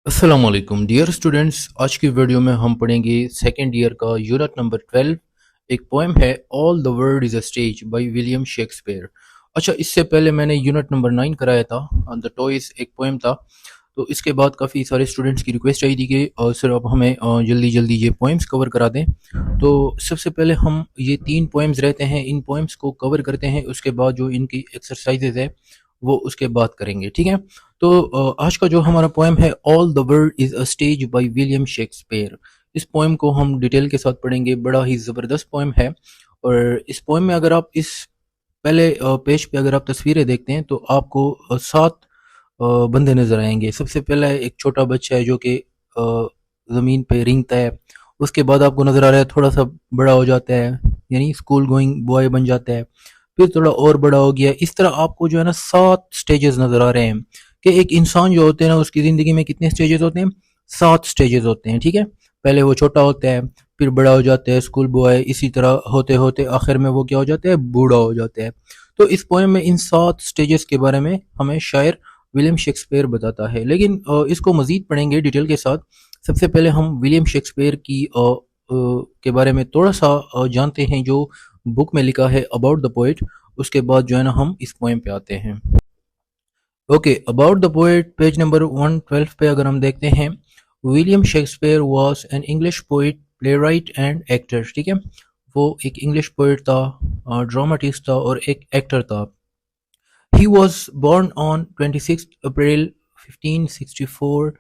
अस्सलामुअलैकुम dear students. आज की वीडियो में हम पढ़ेंगे सेकेंड ईयर का यूनिट नंबर 12। एक पोएम है all the world is a stage by William Shakespeare. अच्छा, इससे पहले मैंने यूनिट नंबर 9 कराया था, द टॉयज, एक पोएम था। तो इसके बाद काफ़ी सारे स्टूडेंट्स की रिक्वेस्ट आई थी कि सर अब हमें जल्दी जल्दी ये पोएम्स कवर करा दें। तो सबसे पहले हम ये 3 पोएम्स रहते हैं, इन पोएम्स को कवर करते हैं। उसके बाद जो इनकी एक्सरसाइजेज है वो उसके बाद करेंगे, ठीक है। तो आज का जो हमारा पोएम है all the world is a stage by William Shakespeare, इस पोएम को हम डिटेल के साथ पढ़ेंगे। बड़ा ही ज़बरदस्त पोएम है। और इस पोएम में अगर आप इस पहले पेज पे अगर आप तस्वीरें देखते हैं तो आपको 7 बंदे नजर आएंगे। सबसे पहला एक छोटा बच्चा है जो कि ज़मीन पे रेंगता है। उसके बाद आपको नजर आ रहा है थोड़ा सा बड़ा हो जाता है, यानी स्कूल गोइंग बॉय बन जाता है। फिर थोड़ा और बड़ा हो गया। इस तरह आपको जो है ना 7 स्टेजेस नजर आ रहे हैं कि एक इंसान जो होते हैं ना उसकी ज़िंदगी में कितने स्टेजेस होते हैं, 7 स्टेजेस होते हैं, ठीक है। पहले वो छोटा होता है, फिर बड़ा हो जाता है, स्कूल बॉय, इसी तरह होते होते आखिर में वो क्या हो जाता है, बूढ़ा हो जाता है। तो इस पोएम में इन 7 स्टेजेस के बारे में हमें शायर विलियम शेक्सपियर बताता है। लेकिन इसको मजीद पढ़ेंगे डिटेल के साथ। सबसे पहले हम विलियम शेक्सपियर की के बारे में थोड़ा सा जानते हैं, जो बुक में लिखा है अबाउट द पोएट। उसके बाद जो है ना हम इस पोएम पे आते हैं। Okay, about the poet page number 112 पे अगर हम देखते हैं, William Shakespeare was an English poet, play right and actor, ठीक है। वो एक इंग्लिश पोइट था, ड्रामाटिस्ट था और एक एक्टर था। He was born on 26th April 1564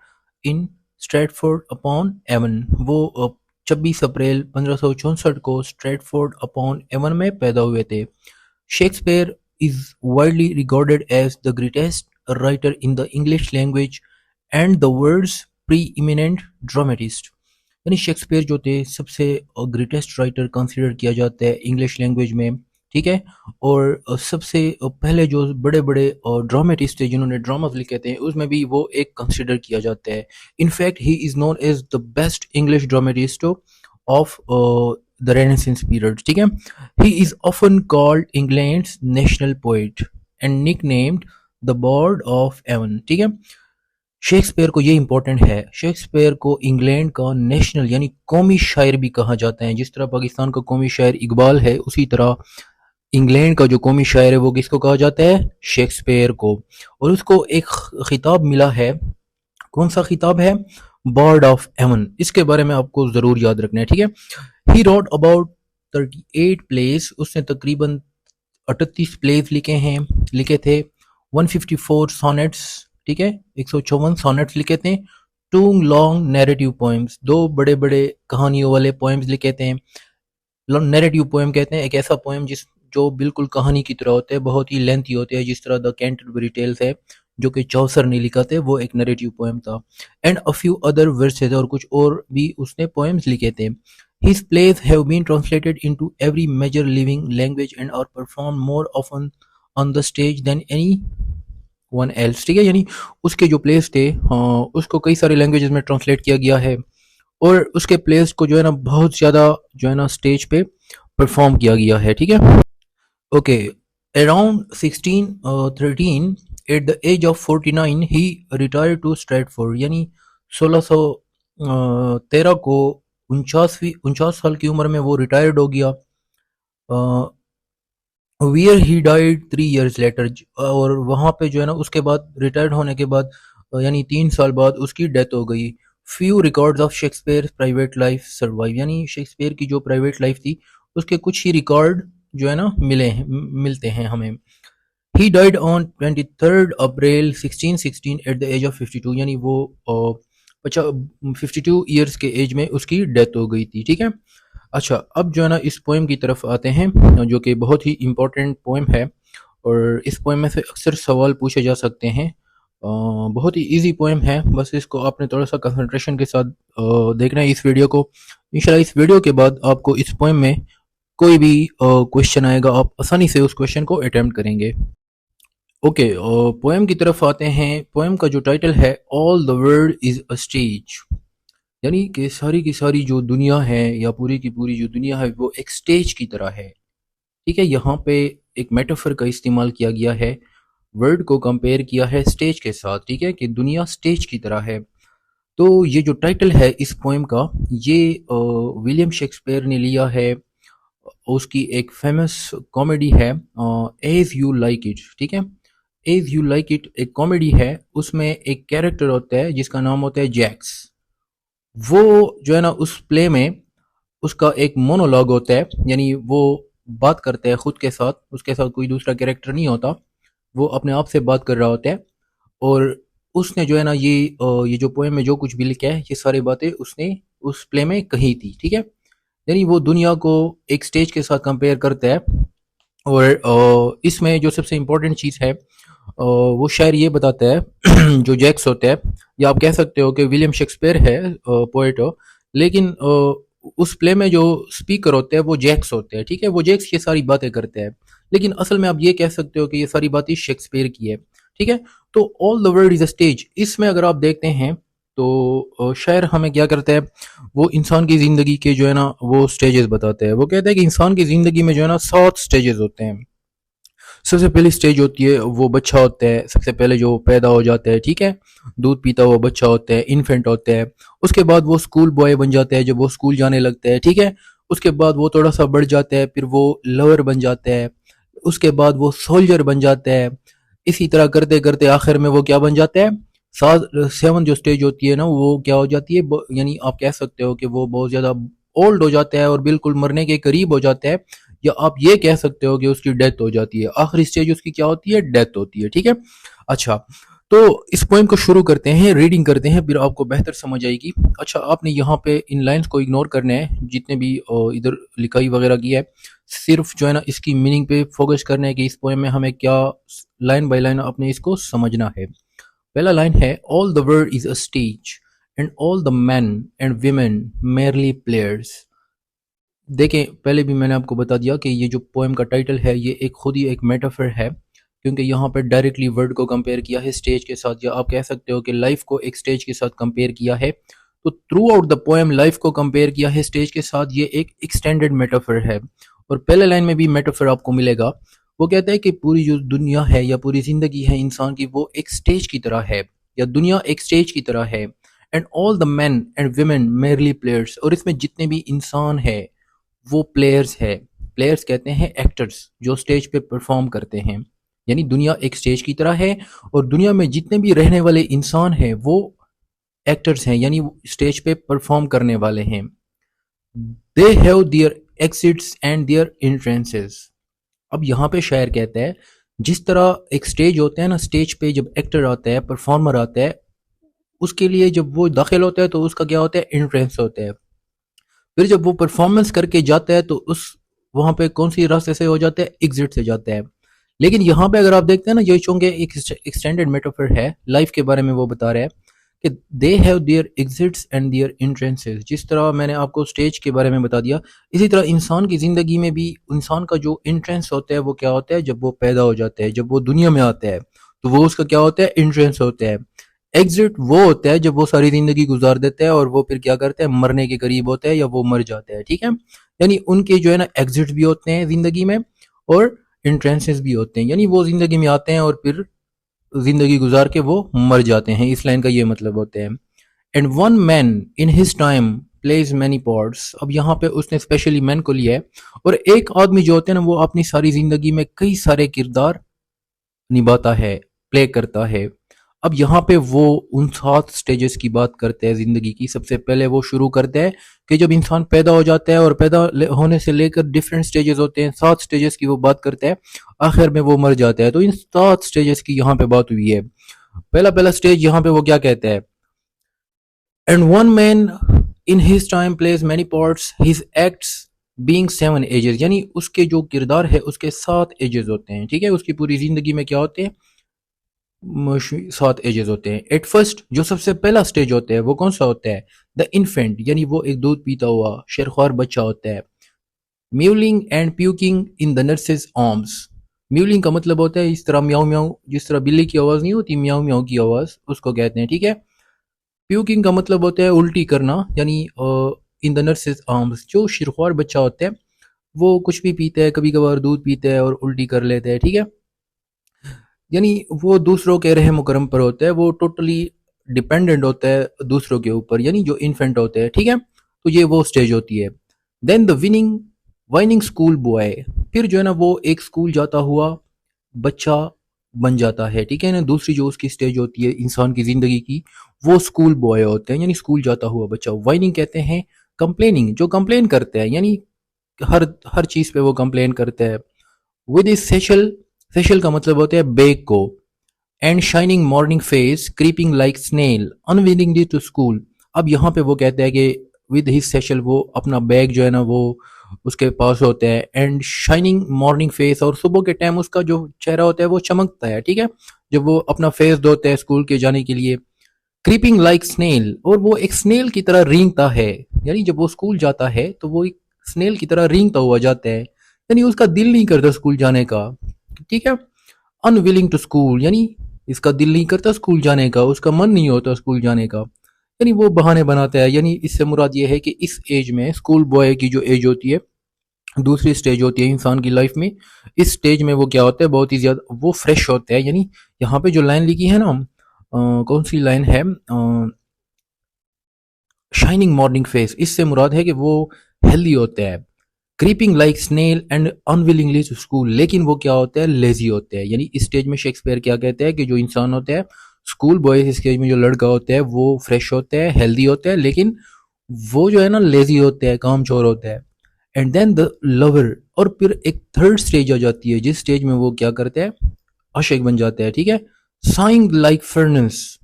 in Stratford upon Avon। वो 26 अप्रैल 1564 को स्ट्रेटफोर्ड अपॉन एवन में पैदा हुए थे। Shakespeare is widely regarded as the greatest writer in the English language and the world's preeminent dramatist। यानी Shakespeare जो थे सबसे ग्रेटेस्ट राइटर कंसिडर किया जाता है इंग्लिश लैंग्वेज में, ठीक है। और सबसे पहले जो बड़े बड़े ड्रामेटिस्ट थे जिन्होंने ड्रामास लिखे थे उसमें भी वो एक कंसिडर किया जाता है। In fact he is known as the best English dramatist of the renaissance period, ठीक है। He is often called England's national poet and nicknamed the bard of Avon, ठीक है। शेक्सपियर को ये इंपॉर्टेंट है, शेक्सपियर को इंग्लैंड का national यानी कौमी शायर भी कहा जाता है। जिस तरह पाकिस्तान का कौमी शायर इकबाल है, उसी तरह इंग्लैंड का जो कौमी शायर है वो किसको कहा जाता है, शेक्सपियर को। और उसको एक खिताब मिला है, कौन सा खिताब है, बॉर्ड ऑफ एवन। इसके बारे में आपको जरूर याद रखना है, ठीक है। ही रोट अबाउट 38 प्लेस, उसने तकरीबन 38 प्लेस लिखे थे। 154 सॉनेट्स, ठीक है, 154 सॉनेट्स लिखे थे। टू लॉन्ग नैरेटिव पोएम्स, दो बड़े बड़े कहानियों वाले पोएम्स लिखे थे। नैरेटिव पोएम कहते हैं एक ऐसा पोएम जिस जो बिल्कुल कहानी की तरह होते हैं, बहुत ही लेंथी होते हैं, जिस तरह द कैंटरबरी टेल्स है जो कि चौसर ने लिखा थे, वो एक नैरेटिव पोएम था। And a few other versus, और कुछ और भी उसने पोएम्स लिखे थे। His plays have been translated into every major living language and are performed more often on the stage than any one else, ठीक है। यानी उसके जो प्लेस थे, हाँ, उसको कई सारी लैंग्वेजेस में ट्रांसलेट किया गया है और उसके प्लेस को जो है ना बहुत ज़्यादा जो है ना स्टेज पे परफॉर्म किया गया है, ठीक है। Okay, around 1613 at the age of 49 he retired to Stratford, यानी 1613 को 49 साल की उम्र में वो रिटायर्ड हो गया। Where he died 3 years later, और वहाँ पे जो है ना उसके बाद रिटायर्ड होने के बाद यानी 3 साल बाद उसकी डेथ हो गई। Few records of Shakespeare private life survive, यानी शेक्सपियर की जो प्राइवेट लाइफ थी उसके कुछ ही रिकॉर्ड जो है ना मिलते हैं हमें। He died on 23 April 1616 at the age of 52, यानी वो 52 ईयर्स के एज में उसकी डेथ हो गई थी, ठीक है। अच्छा, अब जो है ना इस पोएम की तरफ आते हैं, जो कि बहुत ही इम्पोर्टेंट पोएम है और इस पोएम में से अक्सर सवाल पूछे जा सकते हैं। बहुत ही इजी पोएम है, बस इसको आपने थोड़ा सा कंसंट्रेशन के साथ देखना है इस वीडियो को। इंशाल्लाह इस वीडियो के बाद आपको इस पोएम में कोई भी क्वेश्चन आएगा, आप आसानी से उस क्वेश्चन को अटेम्प्ट करेंगे। ओके, पोएम की तरफ आते हैं। पोएम का जो टाइटल है all the world is a stage, यानी कि सारी की सारी जो दुनिया है या पूरी की पूरी जो दुनिया है वो एक स्टेज की तरह है, ठीक है। यहाँ पे एक मेटाफर का इस्तेमाल किया गया है, वर्ड को कंपेयर किया है स्टेज के साथ, ठीक है, कि दुनिया स्टेज की तरह है। तो ये जो टाइटल है इस पोएम का, ये विलियम शेक्सपियर ने लिया है। उसकी एक फेमस कॉमेडी है एज यू लाइक इट, ठीक है। एज यू लाइक इट एक कॉमेडी है, उसमें एक कैरेक्टर होता है जिसका नाम होता है जैक्स। वो जो है ना उस प्ले में उसका एक मोनोलॉग होता है, यानी वो बात करता है खुद के साथ, उसके साथ कोई दूसरा कैरेक्टर नहीं होता, वो अपने आप से बात कर रहा होता है। और उसने जो है ना ये जो पोएम में जो कुछ भी लिखा है ये सारी बातें उसने उस प्ले में कही थी, ठीक है। यानी वो दुनिया को एक स्टेज के साथ कंपेयर करता है। और इसमें जो सबसे इम्पोर्टेंट चीज़ है वो शायर ये बताता है जो जैक्स होता है, या आप कह सकते हो कि विलियम शेक्सपियर है पोएट हो, लेकिन उस प्ले में जो स्पीकर होते हैं वो जैक्स होते हैं, ठीक है। वो जैक्स ये सारी बातें करते हैं, लेकिन असल में आप ये कह सकते हो कि ये सारी बातें शेक्सपियर की है, ठीक है। तो all the world is a stage, इसमें अगर आप देखते हैं तो शायर हमें क्या करता है, वो इंसान की ज़िंदगी के जो है ना वो स्टेजेस बताते हैं। वो कहता है कि इंसान की ज़िंदगी में जो है ना 7 स्टेजेस होते हैं। सबसे पहली स्टेज होती है वो बच्चा होता है, सबसे पहले जो पैदा हो जाता है, ठीक है। दूध पीता हुआ बच्चा होता है, इन्फेंट होता है। उसके बाद वो स्कूल बॉय बन जाता है जब वो स्कूल जाने लगता है, ठीक है। उसके बाद वो थोड़ा सा बढ़ जाता है, फिर वो लवर बन जाता है। उसके बाद वो सोल्जर बन जाता है। इसी तरह करते करते आखिर में वो क्या बन जाता है, 7 जो स्टेज होती है ना वो क्या हो जाती है, यानी आप कह सकते हो कि वो बहुत ज्यादा ओल्ड हो जाता है और बिल्कुल मरने के करीब हो जाता है, या आप ये कह सकते हो कि उसकी डेथ हो जाती है। आखिरी स्टेज उसकी क्या होती है, डेथ होती है, ठीक है। अच्छा, तो इस पोएम को शुरू करते हैं, रीडिंग करते हैं, फिर आपको बेहतर समझ आएगी। अच्छा, आपने यहाँ पे इन लाइंस को इग्नोर करना है जितने भी इधर लिखाई वगैरह की है, सिर्फ जो है ना इसकी मीनिंग पे फोकस करना है कि इस पोएम में हमें क्या लाइन बाय लाइन अपने इसको समझना है। पहला लाइन है, all the world is a stage and all the man and women merely players. देखें, पहले भी मैंने आपको बता दिया कि ये जो पोएम का टाइटल है ये एक खुद ही एक मेटाफर है, क्योंकि यहाँ पर डायरेक्टली वर्ड को कंपेयर किया है स्टेज के साथ, या आप कह सकते हो कि लाइफ को एक स्टेज के साथ कंपेयर किया है। तो through out the poem life को कंपेयर किया है स्टेज के साथ, ये एक एक्सटेंडेड मेटाफर है। और पहले लाइन में भी मेटाफर आपको मिलेगा। वो कहता है कि पूरी जो दुनिया है या पूरी जिंदगी है इंसान की, वो एक स्टेज की तरह है, या दुनिया एक स्टेज की तरह है। And all the man and women merely players, और इसमें जितने भी इंसान है वो प्लेयर्स है। प्लेयर्स कहते हैं एक्टर्स जो स्टेज पे परफॉर्म करते हैं, यानी दुनिया एक स्टेज की तरह है और दुनिया में जितने भी रहने वाले इंसान हैं वो एक्टर्स हैं, यानी स्टेज पे परफॉर्म करने वाले हैं। They have their exits and their entrances. अब यहाँ पे शायर कहता है, जिस तरह एक स्टेज होता है ना, स्टेज पे जब एक्टर आता है, परफॉर्मर आता है, उसके लिए जब वो दाखिल होता है तो उसका क्या होता है, एंट्रेंस होता है। फिर जब वो परफॉर्मेंस करके जाता है तो उस वहां पे कौन सी रास्ते से हो जाता है, एग्जिट से जाता है। लेकिन यहाँ पे अगर आप देखते हैं ना, ये चूंकि एक एक्सटेंडेड मेटाफर है, लाइफ के बारे में वो बता रहा है कि they have their exits and their entrances. जिस तरह मैंने आपको स्टेज के बारे में बता दिया, इसी तरह इंसान की ज़िंदगी में भी इंसान का जो एंट्रेंस होता है वो क्या होता है, जब वो पैदा हो जाता है, जब वो दुनिया में आता है तो वो उसका क्या होता है, एंट्रेंस होता है। एग्जिट वो होता है जब वो सारी जिंदगी गुजार देता है और वो फिर क्या करता है, मरने के करीब होता है या वो मर जाता है, ठीक है। यानी उनके जो है ना एग्जिट भी होते हैं जिंदगी में और एंट्रेंसेस भी होते हैं, यानी वो जिंदगी में आते हैं और फिर जिंदगी गुजार के वो मर जाते हैं। इस लाइन का ये मतलब होता है। And one man in his time plays many parts. अब यहाँ पे उसने स्पेशली मैन को लिया है, और एक आदमी जो होता है ना वो अपनी सारी जिंदगी में कई सारे किरदार निभाता है, प्ले करता है। अब यहाँ पे वो उन 7 स्टेजेस की बात करते हैं ज़िंदगी की। सबसे पहले वो शुरू करते हैं कि जब इंसान पैदा हो जाता है, और पैदा होने से लेकर डिफरेंट स्टेजेस होते हैं, 7 स्टेजेस की वो बात करते हैं, आखिर में वो मर जाता है। तो इन 7 स्टेजेस की यहाँ पे बात हुई है। पहला पहला स्टेज यहाँ पे वो क्या कहता है, and one man in his time plays many parts his acts being 7 ages. यानी उसके जो किरदार है उसके 7 एजेस होते हैं, ठीक है। उसकी पूरी जिंदगी में क्या होते हैं, 7 एजेस होते हैं। एट फर्स्ट जो सबसे पहला स्टेज होता है वो कौन सा होता है, द इन्फेंट, यानी वो एक दूध पीता हुआ शेरख्वार बच्चा होता है। Mewling and puking in the nurses arms. Mewling का मतलब होता है इस तरह म्याऊ म्याऊ, जिस तरह बिल्ली की आवाज़ नहीं होती म्याऊ म्याऊ की आवाज़, उसको कहते हैं, ठीक है। प्यूकिंग का मतलब होता है उल्टी करना, यानी इन द नर्सेज आर्म्स जो शेरख्वार बच्चा होता है वो कुछ भी पीता है, कभी कभार दूध पीता है और उल्टी कर लेता है, ठीक है। यानी वो दूसरों के रहम करम पर होता है, वो टोटली डिपेंडेंट होता है दूसरों के ऊपर, यानी जो इन्फेंट होते हैं, ठीक है। तो ये वो स्टेज होती है। Then the winning whining school boy, फिर जो है ना वो एक स्कूल जाता हुआ बच्चा बन जाता है, ठीक है ना। दूसरी जो उसकी स्टेज होती है इंसान की ज़िंदगी की, वो स्कूल बॉय होते हैं, यानी स्कूल जाता हुआ बच्चा। वाइनिंग कहते हैं कंप्लेनिंग, जो कंप्लेन करते हैं, यानी हर हर चीज़ पे वो कंप्लेन करते हैं। विद इज सेशल, सेशल का मतलब होता है बेग को। And shining morning face creeping like snail unwillingly to school. अब यहाँ पे वो कहते हैं कि विद हिज सेशल, वो अपना बैग जो है ना वो उसके पास होता है। एंड शाइनिंग मॉर्निंग फेस, और सुबह के टाइम उसका जो चेहरा होता है वो चमकता है, ठीक है, जब वो अपना फेस धोता है स्कूल के जाने के लिए। क्रीपिंग लाइक स्नेल, और वो एक स्नेल की तरह रेंगता है, यानी जब वो स्कूल जाता है तो वो एक स्नेल की तरह रेंगता हुआ जाता है, यानी उसका दिल नहीं करता स्कूल जाने का, ठीक है। अनविलिंग टू स्कूल, यानी इसका दिल नहीं करता स्कूल जाने का, उसका मन नहीं होता स्कूल जाने का, यानी वो बहाने बनाता है। यानी इससे मुराद ये है कि इस एज में स्कूल बॉय की जो एज होती है, दूसरी स्टेज होती है इंसान की लाइफ में, इस स्टेज में वो क्या होता है, बहुत ही ज्यादा वो फ्रेश होता है। यानी यहाँ पे जो लाइन लिखी है ना, कौन सी लाइन है, शाइनिंग मॉर्निंग फेस, इससे मुराद है कि वो हेल्दी होता है। Creeping like snail and unwillingly to school, लेकिन वो क्या होता है, लेजी होते हैं। यानी इस स्टेज में शेक्सपियर क्या कहते हैं कि जो इंसान होता है स्कूल बॉय, इस स्टेज में जो लड़का होता है वो फ्रेश होता है, हेल्दी होता है, लेकिन वो जो है ना लेजी होता है, कामचोर होता है। एंड देन द लवर, और फिर एक थर्ड स्टेज आ जाती है जिस स्टेज में वो क्या करते हैं, आशिक बन जाते हैं, ठीक है। साइंग लाइक फर्नेस,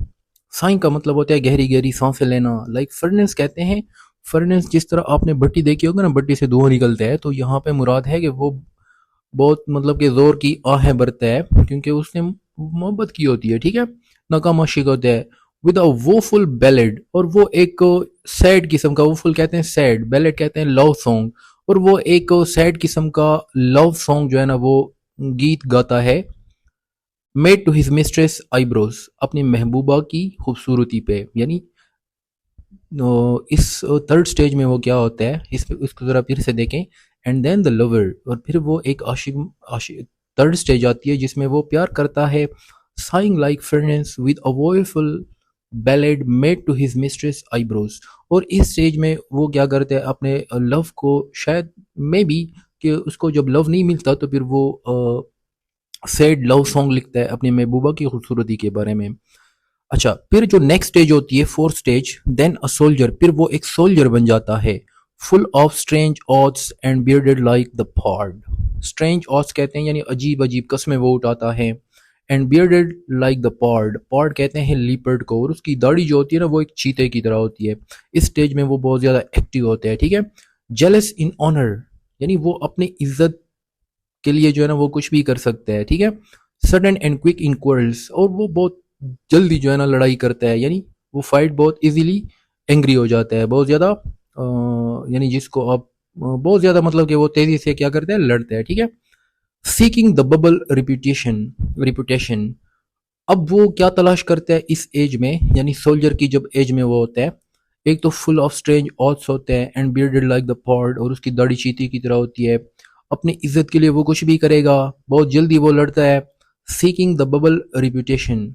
साइंग का मतलब होता है गहरी गहरी सांसें लेना। लाइक फर्नेस कहते हैं, फर्नेस जिस तरह आपने भट्टी देखी होगी ना, भट्टी से धुआं निकलता है, तो यहाँ पे मुराद है कि वो बहुत मतलब कि जोर की आहें भरता है, क्योंकि उसने मोहब्बत की होती है, ठीक है, नाकाम आशिक होता है। विद अ वोफुल बैलेड, और वो एक सैड किस्म का, वोफुल कहते हैं सैड, बैलेड कहते हैं लव सॉन्ग, और वो एक सैड किस्म का लव सॉन्ग जो है ना वो गीत गाता है। Made to his mistress eyebrows, अपनी महबूबा की खूबसूरती पे, यानी इस थर्ड स्टेज में वो क्या होता है, इसको जरा फिर से देखें। एंड देन द लवर, और फिर वो एक आशिक, आशिक थर्ड स्टेज आती है जिसमें वो प्यार करता है। Sighing like furnace with a woeful ballad made to his mistress eyebrows, और इस स्टेज में वो क्या करते हैं, अपने लव को शायद मे बी कि उसको जब लव नहीं मिलता तो फिर वो सैड लव सॉन्ग लिखता है अपनी महबूबा की खूबसूरती के बारे में। अच्छा, फिर जो नेक्स्ट स्टेज होती है fourth stage, then a soldier, फिर वो एक सोल्जर बन जाता है। Full of strange oaths and bearded like the pard, strange oaths कहते हैं यानी अजीब अजीब कस्में वो उठाता है। And bearded like the pard, pard कहते हैं लीपर्ड को, और उसकी दाढ़ी जो होती है ना वो एक चीते की तरह होती है। इस स्टेज में वो बहुत ज्यादा एक्टिव होते हैं, ठीक है। जेलस इन ऑनर, यानी वो अपनी इज्जत के लिए जो है ना वो कुछ भी कर सकते हैं, ठीक है। Sudden and quick in quarrels, और वो बहुत जल्दी जो है ना लड़ाई करता है, यानी वो फाइट बहुत इजीली एंग्री हो जाता है, बहुत ज़्यादा यानी जिसको आप बहुत ज़्यादा मतलब कि वो तेज़ी से क्या करते हैं, लड़ते हैं, ठीक है। Seeking the bubble reputation, reputation, अब वो क्या तलाश करता है इस एज में, यानी सोल्जर की जब एज में वो होता है, एक तो फुल ऑफ स्ट्रेंज ऑथ्स होते हैं and bearded like the pod, और उसकी दाढ़ी चीती की तरह होती है। अपनी इज्जत के लिए वो कुछ भी करेगा, बहुत जल्दी वो लड़ता है। सीकिंग द बबल रिपुटेशन,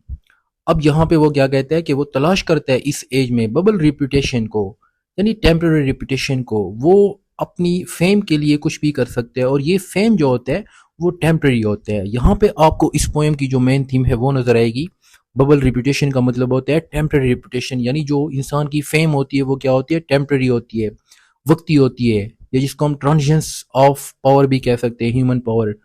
अब यहाँ पे वो क्या कहता है कि वो तलाश करता है इस एज में बबल रिपुटेशन को, यानी टेम्पररी रिपुटेशन को। वो अपनी फेम के लिए कुछ भी कर सकते हैं, और ये फेम जो होता है वो टेम्पररी होते हैं। यहाँ पे आपको इस पोएम की जो मेन थीम है वो नजर आएगी। बबल रिपुटेशन का मतलब होता है टेम्पररी रिपुटेशन, यानी जो इंसान की फेम होती है वो क्या होती है, टेम्पररी होती है, वक्ती होती है, या जिसको हम ट्रांजिशंस ऑफ पावर भी कह सकते हैं, ह्यूमन पावर।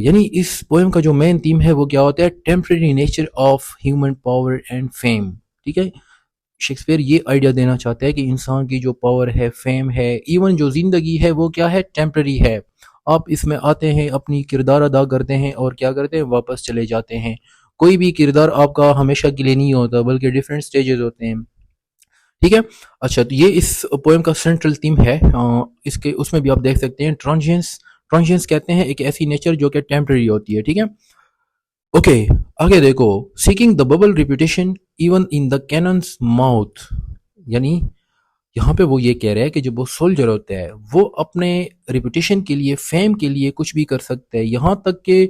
यानी इस पोएम का जो मेन थीम है वो क्या होता है, temporary nature of human power and fame, ठीक है। शेक्सपियर ये आइडिया देना चाहता है कि इंसान की जो पावर है, फेम है, इवन जो जिंदगी है वो क्या है, टेम्पररी है। आप इसमें आते हैं, अपनी किरदार अदा करते हैं और क्या करते हैं, वापस चले जाते हैं। कोई भी किरदार आपका हमेशा के लिए नहीं होता, बल्कि डिफरेंट स्टेजेस होते हैं, ठीक है। अच्छा, तो ये इस पोएम का सेंट्रल थीम है। इसके उसमें भी आप देख सकते हैं ट्रांजिएंस, ट्रांजिएंस कहते हैं एक ऐसी नेचर जो कि टेम्पररी होती है, ठीक है। ओके, आगे देखो। Seeking the bubble reputation even in the cannons mouth, यानी यहाँ पे वो ये कह रहा है कि जब वो सोल्जर होता है वो अपने रिपुटेशन के लिए, फेम के लिए कुछ भी कर सकता है, यहाँ तक कि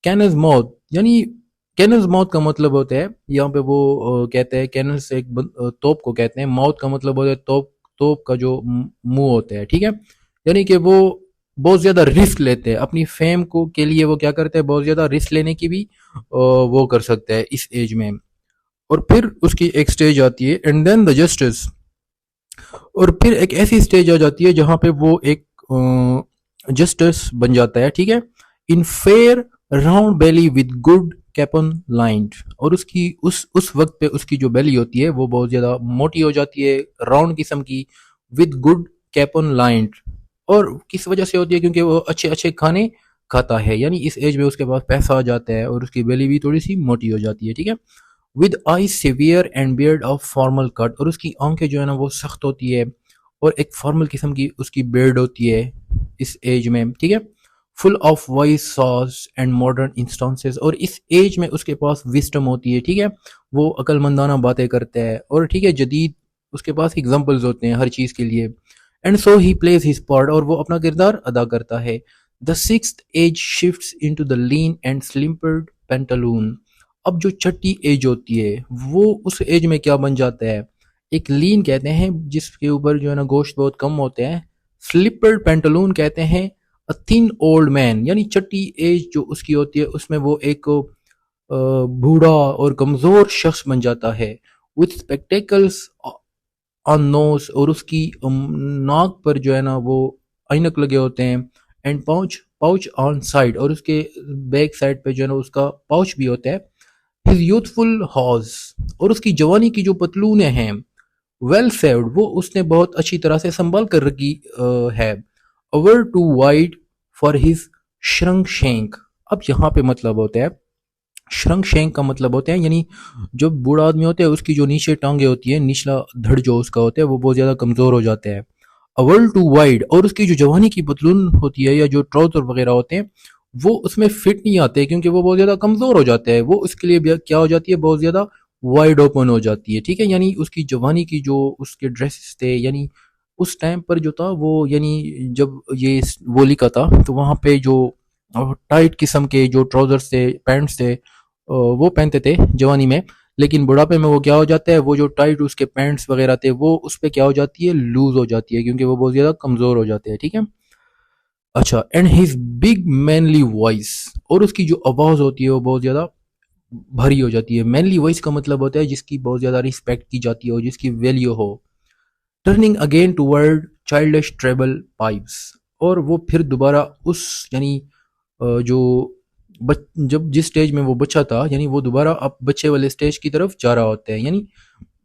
कैनन्स माउथ, यानी कैनन्स माउथ का मतलब होता है, यहाँ पे वो कहते हैं कैनन्स एक तोप को कहते हैं, माउथ का मतलब होता है तोप, तोप का जो मुंह होता है, ठीक है। यानी कि वो बहुत ज्यादा रिस्क लेते हैं अपनी फेम को के लिए, वो क्या करते हैं, बहुत ज्यादा रिस्क लेने की भी वो कर सकते हैं इस एज में। और फिर उसकी एक स्टेज आती है एंड देन द जस्टिस, और फिर एक ऐसी स्टेज आ जाती है जहां पे वो एक जस्टिस बन जाता है, ठीक है। In fair round belly with good capon lined, और उसकी उस वक्त पे उसकी जो बेली होती है वो बहुत ज्यादा मोटी हो जाती है, राउंड किस्म की, विद गुड कैपन लाइंड। और किस वजह से होती है, क्योंकि वो अच्छे अच्छे खाने खाता है, यानी इस एज में उसके पास पैसा आ जाता है और उसकी बेली भी थोड़ी सी मोटी हो जाती है, ठीक है। With I severe and beard of formal cut, और उसकी आंखें जो है ना वो सख्त होती है और एक फॉर्मल किस्म की उसकी बियर्ड होती है इस एज में, ठीक है। Full of wise sauce and modern instances, और इस एज में उसके पास विस्टम होती है, ठीक है। वो अकलमंदाना बातें करता है और ठीक है जदीद उसके पास एग्जाम्पल्स होते हैं हर चीज के लिए। And so he plays his part, और वो अपना किरदार अदा करता है। The sixth age shifts into the lean and slippered pantaloon, अब जो छठी एज होती है वो उस एज में क्या बन जाता है, एक लीन कहते हैं जिसके ऊपर जो है ना गोश्त बहुत कम होते हैं, स्लिपर्ड पेंटालून कहते हैं अ थिन ओल्ड मैन, यानी छठी एज जो उसकी होती है उसमें वो एक बूढ़ा और कमजोर शख्स बन जाता है। विथ स्पेक्टेकल्स ऑन नोज, और उसकी नाक पर जो है ना वो ऐनक लगे होते हैं। And pouch pouch on side, और उसके बैक साइड पे जो है ना उसका पाउच भी होता है। हिज यूथफुल हॉर्स, और उसकी जवानी की जो पतलूनें हैं, वेल सेव्ड, वो उसने बहुत अच्छी तरह से संभाल कर रखी है। Our too wide for his shrunk shank, अब यहाँ पे मतलब होता है, श्रंक शेंक का मतलब होता है यानी जो बूढ़ा आदमी होता है उसकी जो नीचे टांगे होती है, निचला धड़ जो उसका होता है वो बहुत ज्यादा कमजोर हो जाता है। अवर टू वाइड, और उसकी जो जवानी की पतलून होती है या जो ट्राउजर वगैरह होते हैं वो उसमें फिट नहीं आते क्योंकि वो बहुत ज्यादा कमजोर हो जाता है, वो उसके लिए क्या हो जाती है, बहुत ज्यादा वाइड ओपन हो जाती है, ठीक है। यानी उसकी जवानी की जो उसके ड्रेसेस थे, यानी उस टाइम पर जो था वो, यानी जब ये वो लिखा था तो वहां पे जो टाइट किस्म के जो ट्राउजर्स थे, पैंट्स थे, वो पहनते थे जवानी में। लेकिन बुढ़ापे में वो क्या हो जाता है, वो जो टाइट उसके पैंट्स वगैरह थे वो उस पे क्या हो जाती है, लूज हो जाती है क्योंकि वो बहुत ज्यादा कमजोर हो जाते हैं, ठीक है। अच्छा, and his big manly voice, और उसकी जो आवाज होती है वो बहुत ज्यादा भारी हो जाती है। मैनली वॉइस का मतलब होता है जिसकी बहुत ज्यादा रिस्पेक्ट की जाती हो, जिसकी वैल्यू हो। Turning again toward childish treble pipes, और वो फिर दोबारा उस यानी जो जब जिस स्टेज में वो बच्चा था, यानी वो दोबारा अब बच्चे वाले स्टेज की तरफ जा रहा होता है। यानी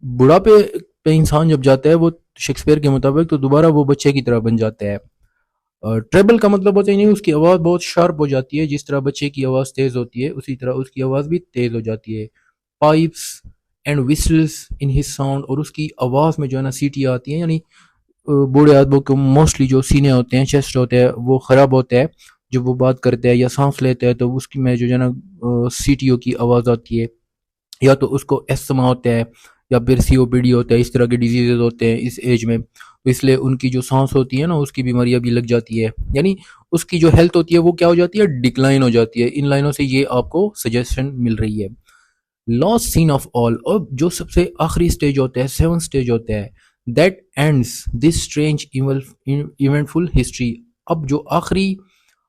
बुढ़ापे पे इंसान जब जाता है वो शेक्सपियर के मुताबिक तो दोबारा वो बच्चे की तरह बन जाता है। ट्रेबल का मतलब होता है नहीं, उसकी आवाज़ बहुत शार्प हो जाती है, जिस तरह बच्चे की आवाज़ तेज़ होती है उसी तरह उसकी आवाज़ भी तेज़ हो जाती है। Pipes and whistles in his sound, और उसकी आवाज़ में जो है ना सीटी आती है, यानी बूढ़े आदमियों को मोस्टली जो सीने होते हैं, चेस्ट होते हैं, वो ख़राब होते हैं जब वो बात करते हैं या सांस लेते हैं तो उसकी में जो है ना सीटियों की आवाज़ आती है, या तो उसको अस्थमा होता है या फिर सीओपीडी होता है, इस तरह के डिजीजेज होते हैं इस एज में, तो इसलिए उनकी जो सांस होती है ना उसकी बीमारियां भी लग जाती है, यानी उसकी जो हेल्थ होती है वो क्या हो जाती है, डिक्लाइन हो जाती है। इन लाइनों से ये आपको सजेशन मिल रही है। लास्ट सीन ऑफ ऑल, और जो सबसे आखिरी स्टेज होता है, सेवन स्टेज होता है, that ends this strange eventful history, अब जो आखिरी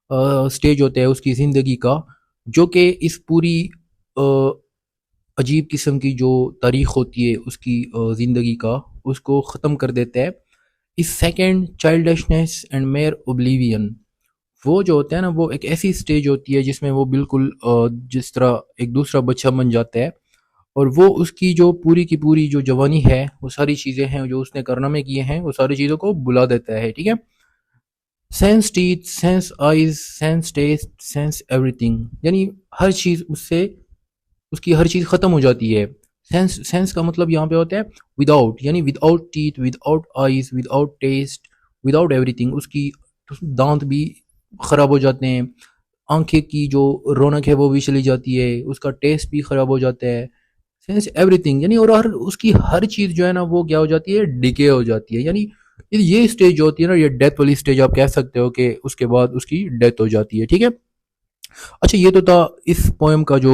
स्टेज होता है उसकी ज़िंदगी का, जो कि इस पूरी अजीब किस्म की जो तारीख होती है उसकी ज़िंदगी का, उसको ख़त्म कर देता है। इस second childishness and mayor oblivion, वो जो होता है ना वो एक ऐसी स्टेज होती है जिसमें वो बिल्कुल जिस तरह एक दूसरा बच्चा बन जाता है, और वो उसकी जो पूरी की पूरी जो जवानी है, वो सारी चीज़ें हैं जो उसने कारनामे किए हैं, वो सारी चीज़ों को बुला देता है, ठीक है। Sans teeth, sans eyes, sans taste, sans everything, यानी हर चीज़ उससे, उसकी हर चीज़ ख़त्म हो जाती है। सेंस सेंस का मतलब यहाँ पे होता है विदाउट, यानी without teeth, without eyes, without taste, without everything, उसकी दांत भी ख़राब हो जाते हैं, आंखें की जो रौनक है वो भी चली जाती है, उसका टेस्ट भी ख़राब हो जाता है। सेंस एवरीथिंग यानी, और हर उसकी हर चीज़ जो है ना वो क्या हो जाती है, डिके हो जाती है। यानी ये स्टेज जो होती है ना, ये डेथ वाली स्टेज आप कह सकते हो कि उसके बाद उसकी डेथ हो जाती है, ठीक है। अच्छा, ये तो था इस पोएम का जो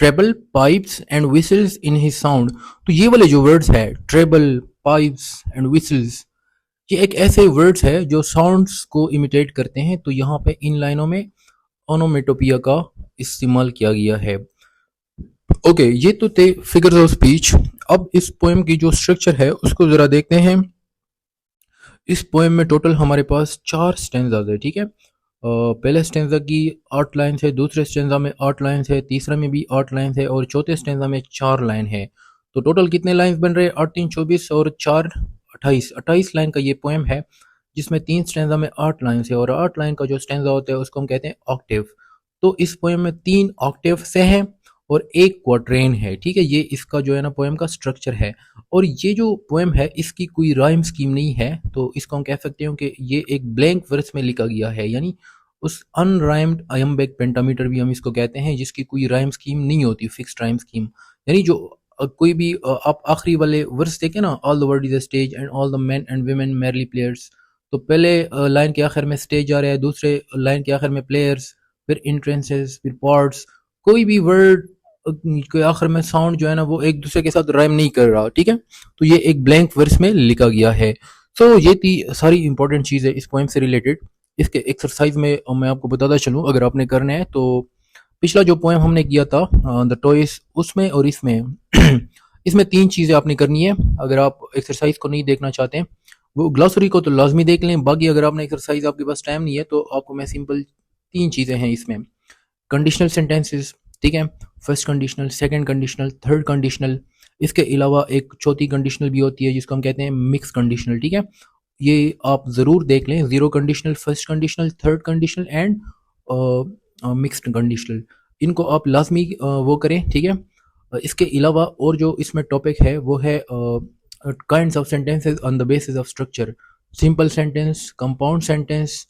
treble pipes and whistles in his sound. तो ये वाले जो वर्ड्स है ट्रेबल पाइप्स एंड विसल्स, ये एक ऐसे वर्ड्स है जो साउंड्स को इमिटेट करते हैं। तो यहाँ पे इन लाइनों में ओनोमेटोपिया का इस्तेमाल किया गया है। ओके, ये तो थे फिगर्स ऑफ स्पीच। अब इस पोएम की जो स्ट्रक्चर है उसको जरा देखते हैं। इस पोएम में टोटल हमारे पास 4 स्टेंजाज है, ठीक है। पहले स्टेंजा की 8 लाइन्स है, दूसरे स्टेंजा में 8 लाइन्स है, तीसरा में भी 8 लाइन्स है और चौथे स्टेंजा में 4 लाइन है। तो टोटल कितने लाइन्स बन रहे हैं? 8 3 24 और 4 28, 28 लाइन का ये पोएम है, जिसमें 3 स्टेंजा में 8 लाइन्स है और 8 लाइन का जो स्टेंजा होता है उसको हम कहते हैं ऑक्टेव। तो इस पोएम में 3 ऑक्टेव से हैं और 1 क्वाट्रेन है, ठीक है। ये इसका जो है ना पोएम का स्ट्रक्चर है। और ये जो पोएम है इसकी कोई राइम स्कीम नहीं है, तो इसको हम कह सकते हैं कि ये एक ब्लैंक वर्स में लिखा गया है, यानी उस अनराइम्ड आयम्बिक पेंटामीटर भी हम इसको कहते हैं, जिसकी कोई राइम स्कीम नहीं होती, फिक्स्ड राइम स्कीम। यानी जो कोई भी आप आखिरी वाले वर्स देखें ना, all the world is a stage and all the main and women merely players, तो पहले लाइन के आखिर में स्टेज आ रहा है, दूसरे लाइन के आखिर में प्लेयर्स, फिर इंट्रेंसेस, फिर पार्ट्स। कोई भी वर्ड के आखिर में साउंड जो है ना वो एक दूसरे के साथ राइम नहीं कर रहा, ठीक है। तो ये एक ब्लैंक वर्स में लिखा गया है। सो ये थी सारी इंपॉर्टेंट चीज़ें इस पोएम से रिलेटेड। इसके एक्सरसाइज में मैं आपको बताता चलूँ, अगर आपने करना है तो पिछला जो पोएम हमने किया था द टॉयस, उसमें और इसमें इसमें 3 चीज़ें आपने करनी है। अगर आप एक्सरसाइज को नहीं देखना चाहते हैं, वो ग्लॉसरी को तो लाजमी देख लें। बाकी अगर आपने एक्सरसाइज आपके पास टाइम नहीं है तो आपको मैं सिंपल 3 चीज़ें हैं इसमें। कंडीशनल सेंटेंसेस, ठीक है, first conditional, second conditional, third conditional. इसके अलावा एक चौथी कंडीशनल भी होती है जिसको हम कहते हैं मिक्स कंडीशनल, ठीक है। ये आप ज़रूर देख लें, zero conditional, first conditional, third conditional and mixed conditional, इनको आप लाजमी वो करें, ठीक है। इसके अलावा और जो इसमें टॉपिक है वो है kinds of sentences on the basis of structure, simple sentence, compound sentence,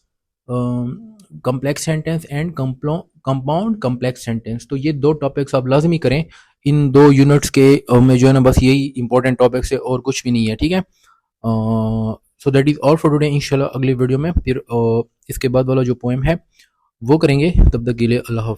complex sentence and compound complex sentence. तो ये 2 टॉपिक्स आप लाजमी करें इन 2 यूनिट्स के में जो है ना, बस यही इंपॉर्टेंट टॉपिक्स है और कुछ भी नहीं है, ठीक है। So that is all for today. इंशाल्लाह अगली वीडियो में फिर इसके बाद वाला जो पोएम है वो करेंगे। तब तक के लिए अल्लाह हाफ़िज़।